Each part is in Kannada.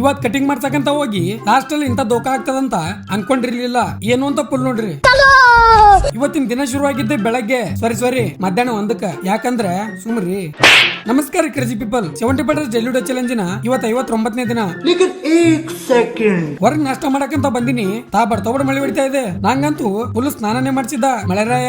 ಇವತ್ ಕಟಿಂಗ್ ಮಾಡ್ಸಕಂತ ಹೋಗಿ ಲಾಸ್ಟ್ ಅಲ್ಲಿ ಇಂತ ದೋಖ ಆಗ್ತದಂತ ಅನ್ಕೊಂಡಿರ್ಲಿಲ್ಲ. ಏನು ಅಂತ ಫುಲ್ ನೋಡ್ರಿ. ಇವತ್ತಿನ ದಿನ ಶುರುವಾಗಿದ್ದೆ ಬೆಳಗ್ಗೆ ಸಾರಿ ಮಧ್ಯಾಹ್ನ 1ಕ್ಕೆ. ಯಾಕಂದ್ರೆ ಸುಮ್ರಿ. ನಮಸ್ಕಾರ ಕ್ರೇಜಿ ಪೀಪಲ್. 70 ಜೈಲುಡ ಚಾಲೆಂಜಿನ ಇವತ್ತು 59ನೇ ದಿನ. ಹೊರಗ್ ನಾಷ್ಟ ಮಾಡಕಂತ ಬಂದಿನಿ. ಬರ್ತೋಬಡ್ ಮಳೆ ಹೊಡಿತಾ ಇದೆ. ನಂಗಂತೂ ಫುಲ್ ಸ್ನಾನನೇ ಮಾಡ್ಸಿದ್ದ ಮಳೆರಾಯ.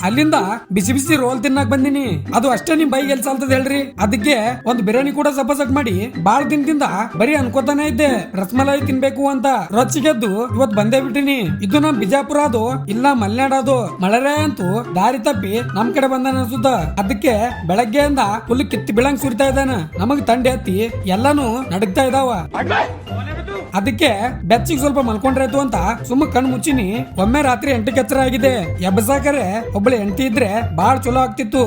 ಅಲ್ಲಿಂದ ಬಿಸಿ ಬಿಸಿ ರೋಲ್ ತಿನ್ನಕ್ ಬಂದಿನಿ. ಅದು ಅಷ್ಟೇ ನಿಮ್ ಬೈಗೆ ಎಲ್ ಸಾಲ್ತದ ಹೇಳ್ರಿ. ಅದಕ್ಕೆ ಒಂದು ಬಿರಿಯಾನಿ ಕೂಡ ಸಪಸಟ್ ಮಾಡಿ ಬಾಳ ದಿನದಿಂದ ಬರೀ ಅನ್ಕೋತಾನೆ ಇದ್ದೆ ರಸಮಲೈ ತಿನ್ಬೇಕು ಅಂತ. ರೊಚ್ಚಿಗೆದ್ದು ಇವತ್ ಬಂದೇ ಬಿಟ್ಟಿನಿ. ಇದು ನಮ್ ಬಿಜಾಪುರ ಅದು ಇಲ್ಲ ಮಲೆನಾಡು ಅದು. ಮಳೆರಾಯ ಅಂತೂ ದಾರಿ ತಪ್ಪಿ ನಮ್ ಕಡೆ ಬಂದ ಅನ್ಸುತ್ತ. ಅದಕ್ಕೆ ಬೆಳಗ್ಗೆಯಿಂದ ಫುಲ್ ಕಿತ್ತಿ ಬೀಳಂಗ್ ಸುರಿತಾ ಇದ್ದಾನ. ನಮಗ್ ತಂಡೆ ಹತ್ತಿ ಎಲ್ಲಾನು ನಡಗ್ತಾ ಇದಾವ. ಅದಕ್ಕೆ ಬೆಚ್ಚಿಗೆ ಸ್ವಲ್ಪ ಮಲ್ಕೊಂಡ್ರಾಯ್ತು ಅಂತ ಸುಮ್ಮ ಕಣ್ ಮುಚ್ಚಿನಿ. ಒಮ್ಮೆ ರಾತ್ರಿ 8ಕ್ಕೆ ಎಚ್ಚರ ಆಗಿದೆ. ಎಬ್ಬಸಾಕರೆ ಒಬ್ಬಳು ಹೆಂಡತಿ ಇದ್ರೆ ಬಾಳ ಚಲೋ ಆಗ್ತಿತ್ತು.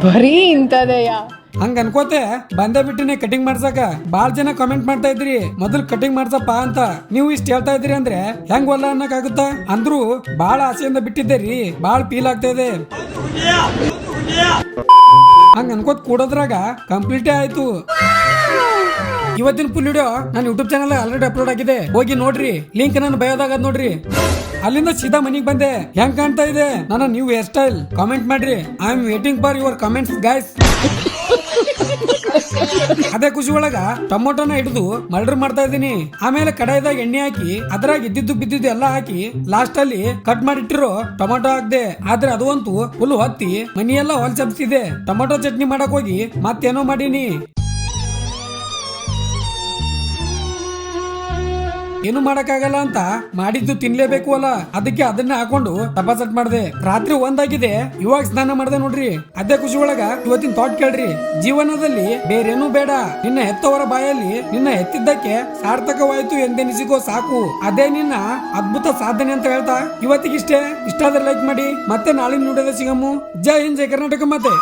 ಬರೀ ಇಂತದೆಯಾ ಹಂಗ ಅನ್ಕೋತೆ ಬಂದೇ ಬಿಟ್ಟಿನಿ ಕಟಿಂಗ್ ಮಾಡ್ಸಕ. ಬಾಳ್ ಜನ ಕಾಮೆಂಟ್ ಮಾಡ್ತಾ ಇದ್ರಿ ಮೊದಲ್ ಕಟಿಂಗ್ ಮಾಡ್ಸಪ್ಪ ಅಂತ. ನೀವು ಇಷ್ಟ ಹೇಳ್ತಾ ಇದ್ರಿ ಅಂದ್ರೆ ಹೆಂಗ್ ಒಲ್ಲ ಅನ್ನಕ್ ಆಗುತ್ತ. ಅಂದ್ರು ಬಾಳ ಆಸೆಯಿಂದ ಬಿಟ್ಟಿದ್ದೇರಿ. ಬಾಳ್ ಫೀಲ್ ಆಗ್ತಾ ಇದೆ. ಹಂಗ ಅನ್ಕೋತ್ ಕೂಡೋದ್ರಾಗ ಕಂಪ್ಲೀಟೇ ಆಯ್ತು. ಇವತ್ತಿನ ಫುಲ್ ವಿಡಿಯೋ ನನ್ನ ಯೂಟ್ಯೂಬ್ ಚಾನಲ್ ಆಲ್ರೆಡಿ ಅಪ್ಲೋಡ್ ಆಗಿದೆ. ಹೋಗಿ ನೋಡ್ರಿ. ಲಿಂಕ್ ನಾನು ಬಯೋದಾಗ ನೋಡ್ರಿ. ಅಲ್ಲಿಂದ ಸೀದಾ ಮನಿಗ್ ಬಂದೆ. ಹೆಂಗ್ ಕಾಣ್ತಾ ಇದೆ ನನ್ನ ನ್ಯೂ ಹೇರ್ ಸ್ಟೈಲ್? ಕಾಮೆಂಟ್ ಮಾಡ್ರಿ. I am waiting for your comments guys. ಅದೇ ಖುಷಿ ಒಳಗ ಟೊಮೊಟೊನ ಹಿಡಿದು ಮರ್ಡರ್ ಮಾಡ್ತಾ ಇದೀನಿ. ಆಮೇಲೆ ಕಡಾಯಿದಾಗ ಎಣ್ಣೆ ಹಾಕಿ ಅದ್ರಾಗ ಇದ್ದಿದ್ದು ಬಿದ್ದಿದ್ದು ಎಲ್ಲ ಹಾಕಿ ಲಾಸ್ಟ್ ಅಲ್ಲಿ ಕಟ್ ಮಾಡಿಟ್ಟಿರೋ ಟೊಮೊಟೊ ಹಾಕ್ದೆ. ಆದ್ರೆ ಅದು ಅಂತೂ ಫುಲ್ ಹೊತ್ತಿ ಮನಿಯೆಲ್ಲ ಹೊಲ್ಸಬ್ಸಿದೆ. ಟೊಮೊಟೊ ಚಟ್ನಿ ಮಾಡಕ್ ಹೋಗಿ ಮತ್ತೇನೋ ಮಾಡೀನಿ. ಏನು ಮಾಡಕ್ಕಾಗಲ್ಲ ಅಂತ ಮಾಡಿದ್ದು ತಿನ್ಲೇಬೇಕು ಅಲ್ಲ. ಅದಕ್ಕೆ ಅದನ್ನ ಹಾಕೊಂಡು ತಪಾಸಟ್ ಮಾಡ್ದೆ. ರಾತ್ರಿ 1 ಆಗಿದೆ. ಇವಾಗ ಸ್ನಾನ ಮಾಡ್ದೆ ನೋಡ್ರಿ. ಅದೇ ಖುಷಿ ಒಳಗ ಇವತ್ತಿನ ಥಾಟ್ ಕೇಳ್ರಿ. ಜೀವನದಲ್ಲಿ ಬೇರೇನೂ ಬೇಡ. ನಿನ್ನ ಹೆತ್ತವರ ಬಾಯಲ್ಲಿ ನಿನ್ನ ಹೆತ್ತಿದ್ದಕ್ಕೆ ಸಾರ್ಥಕವಾಯ್ತು ಎಂದೆನಿಸಿಕೋ ಸಾಕು. ಅದೇ ನಿನ್ನ ಅದ್ಭುತ ಸಾಧನೆ ಅಂತ ಹೇಳ್ತಾ ಇವತ್ತಿಗಿಷ್ಟೇ. ಇಷ್ಟ ಆದ್ರೆ ಲೈಕ್ ಮಾಡಿ. ಮತ್ತೆ ನಾಳಿನ ನೋಡೋದ ಸಿಗಮ್ಮು. ಜೈ ಹಿಂದ್, ಜೈ ಕರ್ನಾಟಕ. ಮತ್ತೆ